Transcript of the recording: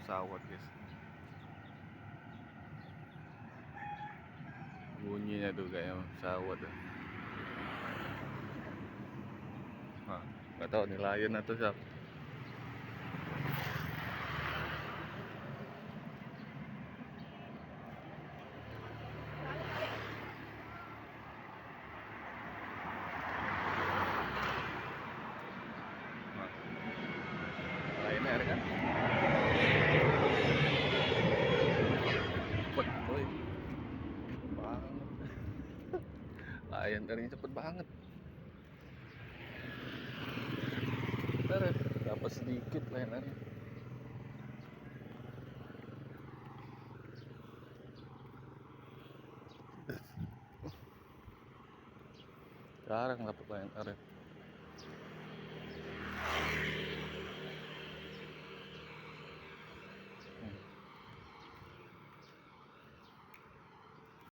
sawat guys. Bunyinya tuh kayak sawat tuh. Nah, nggak tahu nelayan atau siapa. Nah, nelayan air kan? Cepet boy, banget. Layan tadinya cepet banget. Ntar dapat sedikit layanannya. Jarang dapat layan air.